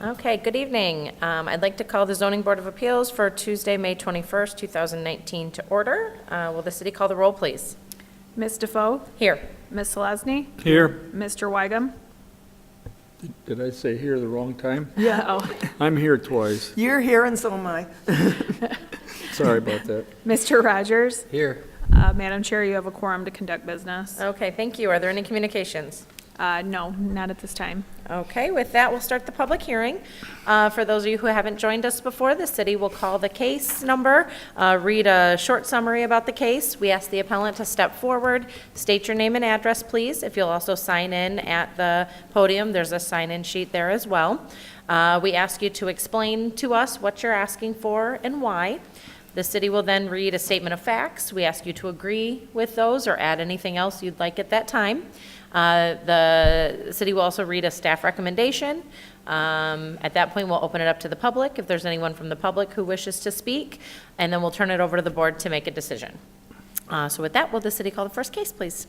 Okay, good evening. I'd like to call the Zoning Board of Appeals for Tuesday, May 21st, 2019 to order. Will the city call the roll, please? Ms. Defoe? Here. Ms. Selesny? Here. Mr. Wygum? Did I say here the wrong time? Yeah. Oh. I'm here twice. You're here and so am I. Sorry about that. Mr. Rogers? Here. Madam Chair, you have a quorum to conduct business. Okay, thank you. Are there any communications? No, not at this time. Okay, with that, we'll start the public hearing. For those of you who haven't joined us before, the city will call the case number, read a short summary about the case. We ask the appellant to step forward, state your name and address, please. If you'll also sign in at the podium, there's a sign-in sheet there as well. We ask you to explain to us what you're asking for and why. The city will then read a statement of facts. We ask you to agree with those or add anything else you'd like at that time. The city will also read a staff recommendation. At that point, we'll open it up to the public if there's anyone from the public who wishes to speak, and then we'll turn it over to the board to make a decision. So with that, will the city call the first case, please?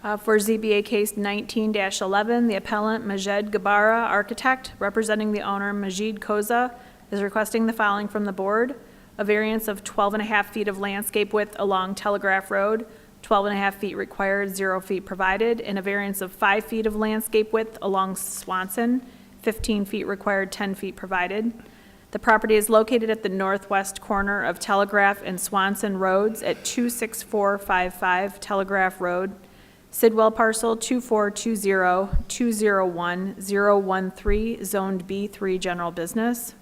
For ZBA case 19-11, the appellant Majed Gabara, architect, representing the owner Majid Koza, is requesting the following from the board: a variance of 12.5 feet of landscape width along Telegraph Road, 12.5 feet required, 0 feet provided, and a variance of 5 feet of landscape width along Swanson, 15 feet required, 10 feet provided. The property is located at the northwest corner of Telegraph and Swanson Roads at 26455 Telegraph Road, Sidwell parcel 2420-201-013, zoned B3 general business.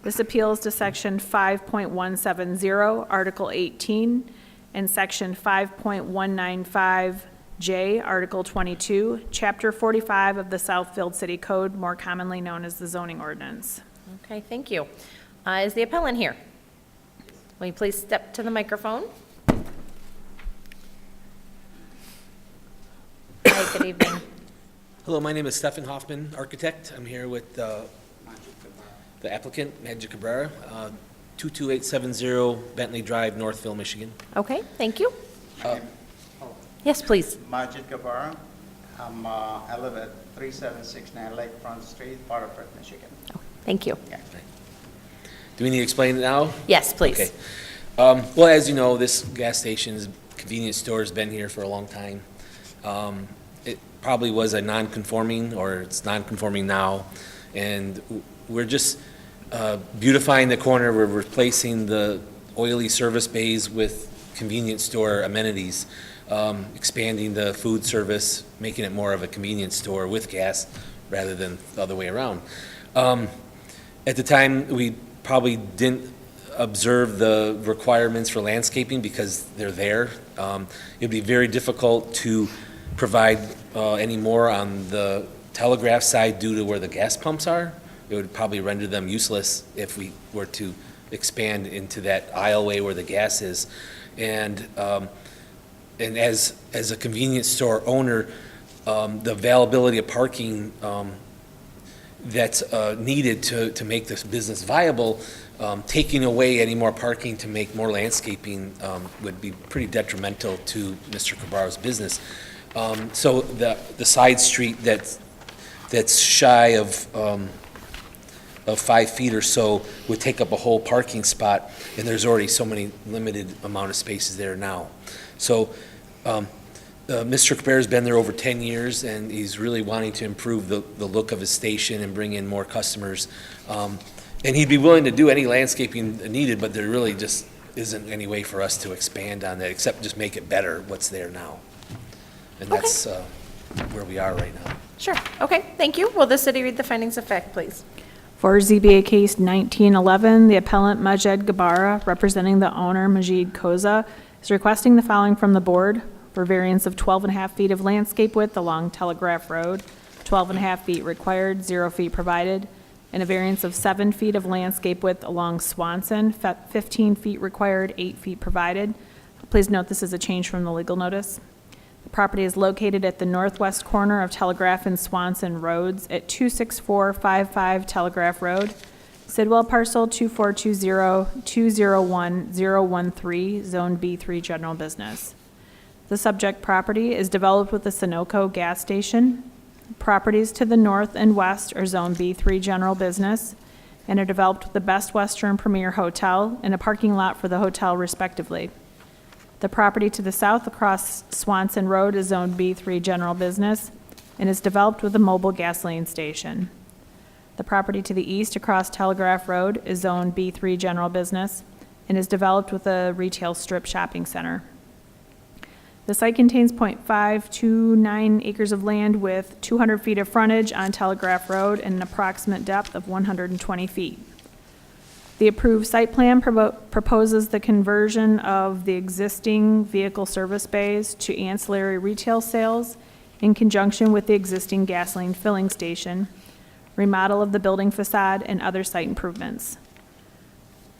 This appeals to section 5.170, article 18, and section 5.195J, article 22, chapter 45 of the Southfield City Code, more commonly known as the zoning ordinance. Okay, thank you. Is the appellant here? Will you please step to the microphone? Hi, good evening. Hello, my name is Stephen Hoffman, architect. I'm here with the applicant, Majid Cabrera, 22870 Bentley Drive, Northville, Michigan. Okay, thank you. Yes, please. Majid Gabara. I live at 3769 Lakefront Street, Waterford, Michigan. Thank you. Yeah. Do we need to explain it now? Yes, please. Okay. Well, as you know, this gas station's convenience store has been here for a long time. It probably was a non-conforming, or it's non-conforming now, and we're just beautifying the corner. We're replacing the oily service bays with convenience store amenities, expanding the food service, making it more of a convenience store with gas rather than the other way around. At the time, we probably didn't observe the requirements for landscaping because they're there. It'd be very difficult to provide any more on the Telegraph side due to where the gas pumps are. It would probably render them useless if we were to expand into that aisleway where the gas is. And as a convenience store owner, the availability of parking that's needed to make this business viable, taking away any more parking to make more landscaping would be pretty detrimental to Mr. Cabrera's business. So the side street that's shy of 5 feet or so would take up a whole parking spot, and there's already so many limited amount of spaces there now. So Mr. Cabrera's been there over 10 years, and he's really wanting to improve the look of his station and bring in more customers. And he'd be willing to do any landscaping needed, but there really just isn't any way for us to expand on that except just make it better what's there now. And that's where we are right now. Sure. Okay, thank you. Will the city read the findings of fact, please? For ZBA case 1911, the appellant Majed Gabara, representing the owner Majid Koza, is requesting the following from the board: for variance of 12.5 feet of landscape width along Telegraph Road, 12.5 feet required, 0 feet provided, and a variance of 7 feet of landscape width along Swanson, 15 feet required, 8 feet provided. Please note this is a change from the legal notice. The property is located at the northwest corner of Telegraph and Swanson Roads at 26455 Telegraph Road, Sidwell parcel 2420-201-013, Zone B3 General Business. The subject property is developed with the Sunoco gas station. Properties to the north and west are Zone B3 General Business and are developed with the Best Western Premier Hotel and a parking lot for the hotel respectively. The property to the south across Swanson Road is Zone B3 General Business and is developed with a mobile gasoline station. The property to the east across Telegraph Road is Zone B3 General Business and is developed with a retail strip shopping center. The site contains .529 acres of land with 200 feet of frontage on Telegraph Road and an approximate depth of 120 feet. The approved site plan proposes the conversion of the existing vehicle service bays to ancillary retail sales in conjunction with the existing gasoline filling station, remodel of the building facade, and other site improvements.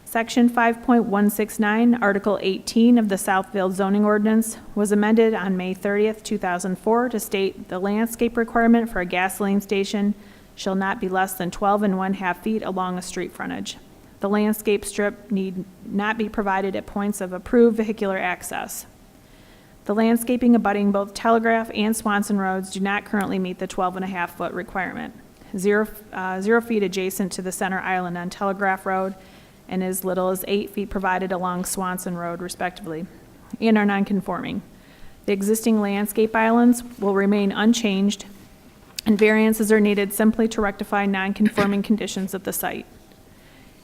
Section 5.169, Article 18 of the Southfield zoning ordinance was amended on May 30th, 2004 to state the landscape requirement for a gasoline station shall not be less than 12½ feet along a street frontage. The landscape strip need not be provided at points of approved vehicular access. The landscaping abutting both Telegraph and Swanson Roads do not currently meet the 12½ foot requirement. 0 feet adjacent to the center island on Telegraph Road and as little as 8 feet provided along Swanson Road respectively, and are non-conforming. The existing landscape islands will remain unchanged, and variances are needed simply to rectify non-conforming conditions at the site.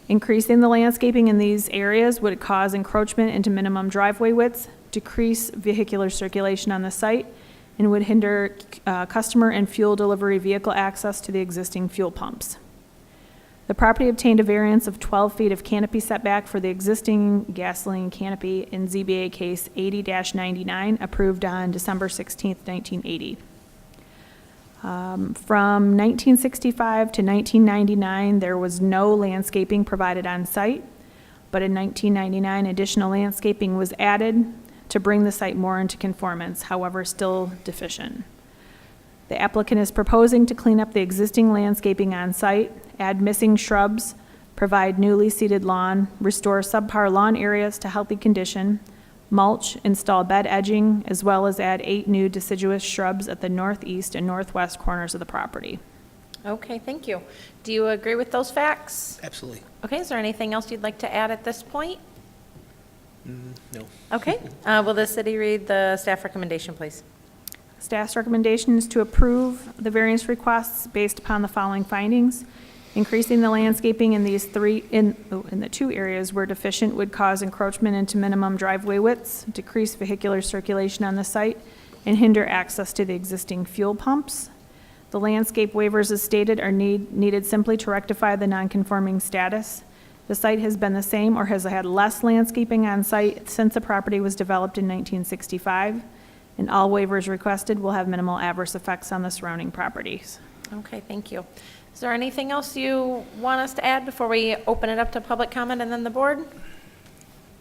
Increasing the landscaping in these areas would cause encroachment into minimum driveway widths, decrease vehicular circulation on the site, and would hinder customer and fuel delivery vehicle access to the existing fuel pumps. The property obtained a variance of 12 feet of canopy setback for the existing gasoline canopy in ZBA case 80-99, approved on December 16th, 1980. From 1965 to 1999, there was no landscaping provided on site, but in 1999, additional landscaping was added to bring the site more into conformance, however, still deficient. The applicant is proposing to clean up the existing landscaping on site, add missing shrubs, provide newly seeded lawn, restore subpar lawn areas to healthy condition, mulch, install bed edging, as well as add 8 new deciduous shrubs at the northeast and northwest corners of the property. Okay, thank you. Do you agree with those facts? Absolutely. Okay, is there anything else you'd like to add at this point? No. Okay, will the city read the staff recommendation, please? Staff's recommendation is to approve the variance requests based upon the following findings. Increasing the landscaping in these in the 2 areas where deficient would cause encroachment into minimum driveway widths, decrease vehicular circulation on the site, and hinder access to the existing fuel pumps. The landscape waivers as stated are needed simply to rectify the nonconforming status. The site has been the same or has had less landscaping on site since the property was developed in 1965, and all waivers requested will have minimal adverse effects on the surrounding properties. Okay, thank you. Is there anything else you want us to add before we open it up to public comment and then the board?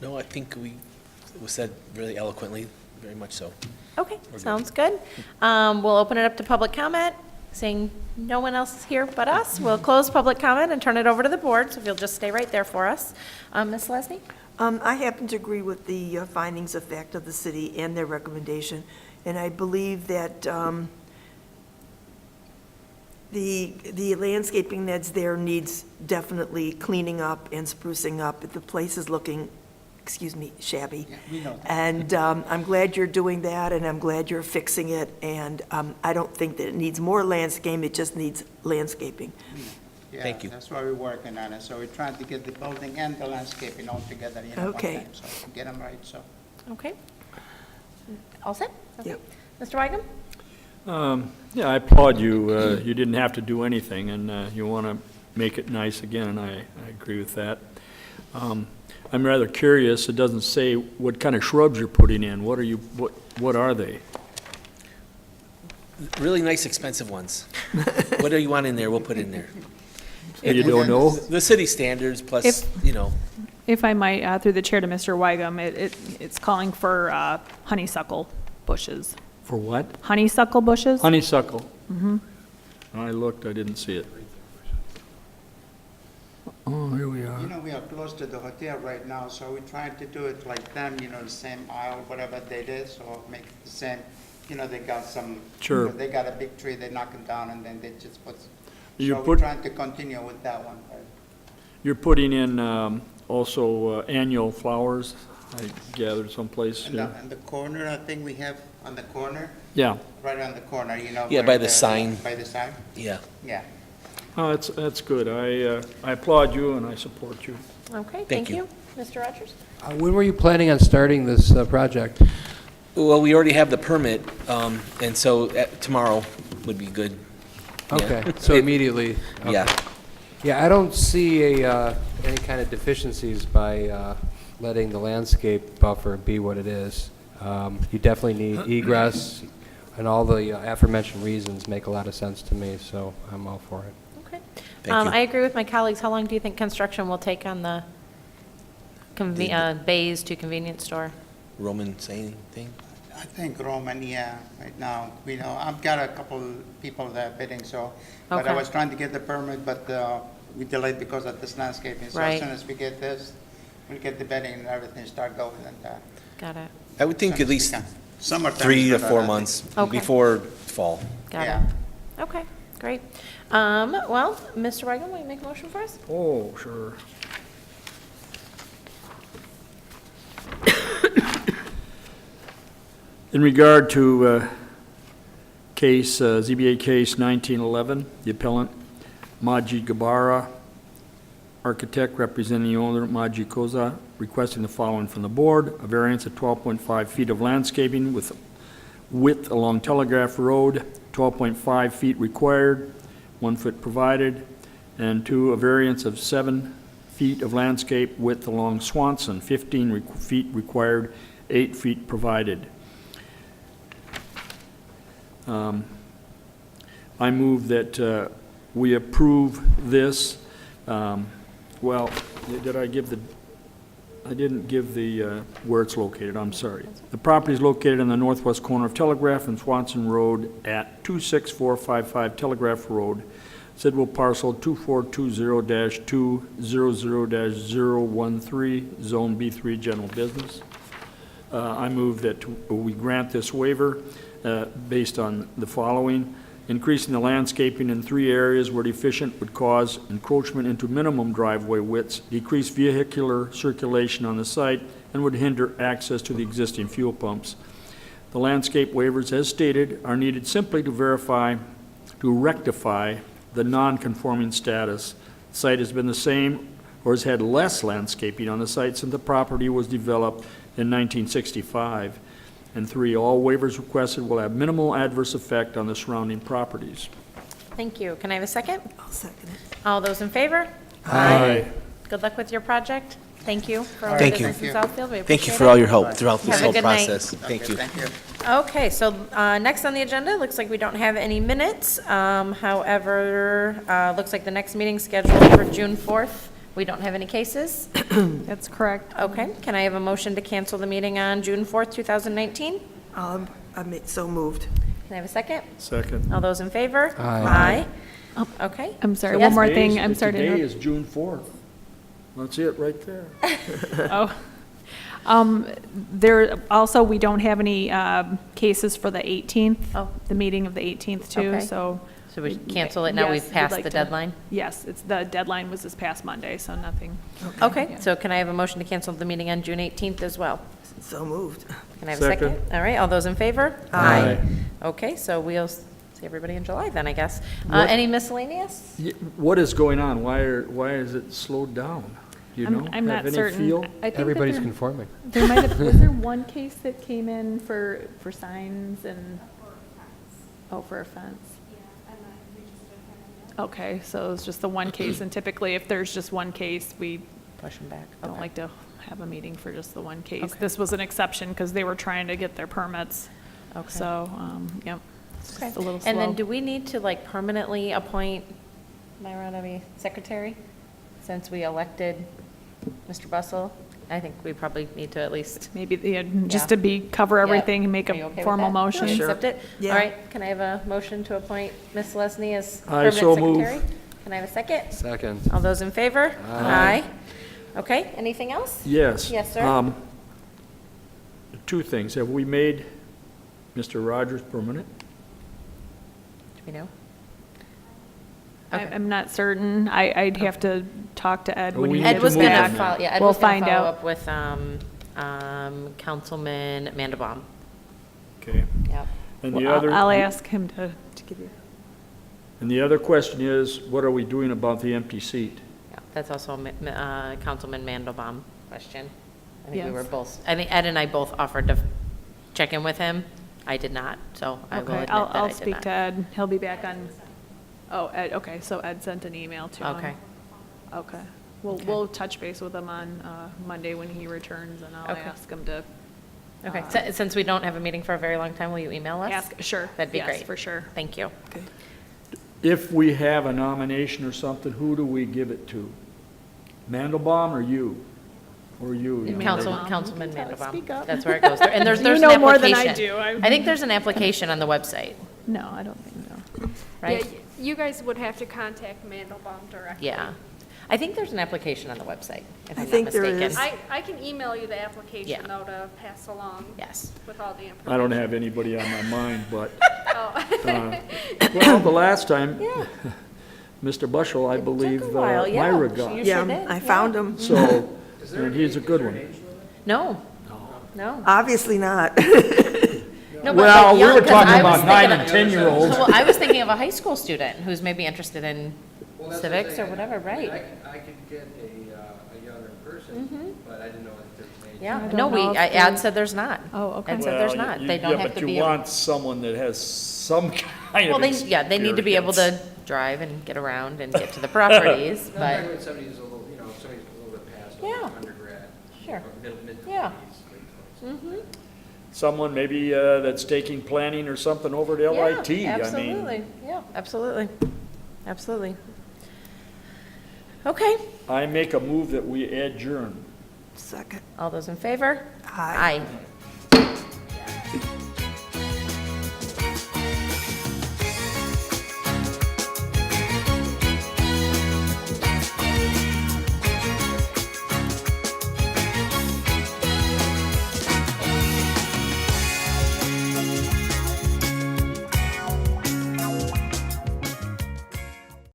No, I think it was said really eloquently, very much so. Okay, We're good. sounds good. We'll open it up to public comment. Seeing no one else is here but us, we'll close public comment and turn it over to the board, so if you'll just stay right there for us. Ms. Lesney? I happen to agree with the findings of fact of the city and their recommendation, and I believe that the landscaping that's there needs definitely cleaning up and sprucing up. The place is looking, shabby. Yeah, we know that. And I'm glad you're doing that, and I'm glad you're fixing it, and I don't think that it needs more landscaping, it just needs landscaping. Yeah, Thank you. that's why we're working on it. So we're trying to get the building and the landscaping all together, one Okay. time. So get them right, so. Okay. All set? Okay. Yep. Mr. Weigum? Yeah, I applaud you. You didn't have to do anything, and you want to make it nice again, and I agree with that. I'm rather curious, it doesn't say what kind of shrubs you're putting in. What are they? Really nice, expensive ones. Whatever you want in there, we'll put in there. You don't know? The city standards plus, If- If I might, through the chair to Mr. Weigum, it's calling for honeysuckle bushes. For what? Honeysuckle bushes? Honeysuckle. I looked, I didn't see it. Oh, here we are. You know, we are close to the hotel right now, so we're trying to do it like them, you know, the same aisle, whatever they did, so make it the same. You know, they got some, Sure. they got a big tree, they knock it down, and then they just put, You so we're put- trying to continue with that one. Right? You're putting in also annual flowers, I gathered someplace And here. in the corner, I think we have, on the corner, Yeah, right on the corner, you know. Yeah, where by the sign. By the sign, Yeah. yeah. oh, that's good. I applaud you and I support you. Okay, Thank thank you. you. Mr. Rogers? When were you planning on starting this project? Well, we already have the permit, and so tomorrow would be good. Yeah. Okay, so It- immediately? okay. Yeah. Yeah, I don't see any kind of deficiencies by letting the landscape buffer be what it is. You definitely need egress, and all the aforementioned reasons make a lot of sense to me, so I'm all for it. Okay. Thank you. I agree with my colleagues. How long do you think construction will take on the bays to convenience store? Roman say anything? I think Roman, yeah, right now, you know, I've got a couple people that are bidding, so, but I Okay. was trying to get the permit, but we delayed because of this landscaping. So Right. as soon as we get this, we'll get the bidding and everything start going and Got it. I would think at least Summertime. 3 to is better, 4 I think. months Okay. before fall. Got Yeah. it. Okay, great. Well, Mr. Weigel, will you make a motion for us? Oh, sure. In regard to ZBA case 1911, the appellant, Majid Gabara, architect representing the owner, Majid Koza, requesting the following from the board: a variance of 12.5 feet of landscaping with width along Telegraph Road, 12.5 feet required, 1 foot provided, and 2, a variance of 7 feet of landscape width along Swanson, 15 feet required, 8 feet provided. I move that we approve this. Well, did I give the, I didn't give the, where it's located, I'm sorry. The property is located in the northwest corner of Telegraph and Swanson Road at 26455 Telegraph Road, Sidwell parcel 2420-200-013, Zone B3, General Business. I move that we grant this waiver based on the following: increasing the landscaping in 3 areas where deficient would cause encroachment into minimum driveway widths, decrease vehicular circulation on the site, and would hinder access to the existing fuel pumps. The landscape waivers, as stated, are needed simply to rectify the non-conforming status. The site has been the same or has had less landscaping on the site since the property was developed in 1965. And 3, all waivers requested will have minimal adverse effect on the surrounding properties. Thank you. Can I have a second? I'll second it. All those in favor? Aye. Good luck with your project. Thank you for all the Thank you. business in Southfield. We Thank you appreciate for all it. your help throughout this Have a whole good night. process. Thank you. Thank you. Okay, so next on the agenda, looks like we don't have any minutes. However, looks like the next meeting scheduled for June 4th. We don't have any cases. That's correct. Okay, can I have a motion to cancel the meeting on June 4th, 2019? So moved. Can I have a second? Second. All those in favor? Aye. Aye. Okay. I'm sorry, Yes, one more Today's- thing, I'm sorry to Today interrupt. is June 4th. That's it, right there. Oh. There, also, we don't have any cases for the 18th. Oh. The meeting of the 18th too, Okay. so. So we cancel it now Yes, we've we'd passed like the to- deadline? Yes, the deadline was this past Monday, so nothing. Okay, Yeah. so can I have a motion to cancel the meeting on June 18th as well? So moved. Can I have a second? Second. All right, all those in favor? Aye. Okay, so we'll see everybody in July then, I guess. What- Any miscellaneous? What is going on? Why is it slowed down? Do you know? I'm not Have any certain. feel? I think that Everybody's there- conforming. There might have, was there one case that came in for signs and? Oh, for a fence? Okay, so it's just the one case, and typically if there's just one case, we Push them back. don't Okay. like to have a meeting for just the one case. Okay. This was an exception because they were trying to get their permits. Okay. So, yep, it's Okay. just a little slow. And then do we need to like permanently appoint Myron, secretary? Since we elected Mr. Bustle? I think we probably need to at least. Maybe, yeah, Yeah. just to cover everything and make Are you okay a with formal that? motion. Accept it? Yeah. All right, can I have a motion to appoint Ms. Lesney as I permanent so move. secretary? Can I have a second? Second. All those in favor? Aye. Okay, anything else? Yes. Yes, sir. Two things. Have we made Mr. Rogers permanent? Do we know? I'm not certain. I'd have to talk to Ed Well, when we he need Ed to gets was move gonna on back. that. follow, yeah, Ed We'll was gonna find follow out. up with, Councilman Mandelbaum. Okay. Yep. And Well, the other, I'll ask him to give you. and the other question is, what are we doing about the empty seat? Yeah, that's also a Councilman Mandelbaum question. I think we Yes. were both, I think Ed and I both offered to check in with him. I did not, so I will Okay, admit that I did not. I'll speak to Ed. He'll be back on, oh, Ed, okay, so Ed sent an email to him. Okay, Okay. We'll touch base with him on Monday when he returns, and I'll Okay. ask him to okay. Since we don't have a meeting for a very long time, will you email us? ask, sure. That'd be yes, great. for sure. Thank you. Okay. If we have a nomination or something, who do we give it to? Mandelbaum or you? Or you? young Council, lady? Councilman Speak Mandelbaum. up. That's where it goes through. And there's You an know more than I application. do. I think there's an application on the website, No, I don't think so. right? Yeah, you guys would have to contact Mandelbaum directly. Yeah. I think there's an application on the website, if I I'm not think there mistaken. is. I can email you the Yeah. application though to pass along Yes. with all the information. I don't have anybody on my mind, but, Oh. well, the last time, Yeah. Mr. Bushel, I believe, Took a while, yeah. Myra You got. sure Yeah, did, I yeah. found him. So, and he's a good one. No. No. Obviously not. No, but Well, like we young, were 'cause talking I was about 9 thinking and of- 10-year-olds. Well, I was thinking of a high school student who's maybe interested in civics or whatever, right? I could get a younger person, but I didn't know if there was an age. Yeah, don't no, know if Ad they- said there's not. Oh, okay. Ed said there's Well, not. you- They don't yeah, have to But be. you want someone that has some kind Well, of they need to be able experience. to drive and get around and get to the properties, No, but, when somebody's a little, somebody's a little bit past Yeah. undergrad. Sure. Or mid-twenties, Yeah. late 20s. Someone maybe that's taking planning or something over at LIT. yeah, I mean, absolutely, yeah, absolutely, absolutely. Okay, I make a move that we adjourn. Second. all those in favor? Aye. Aye.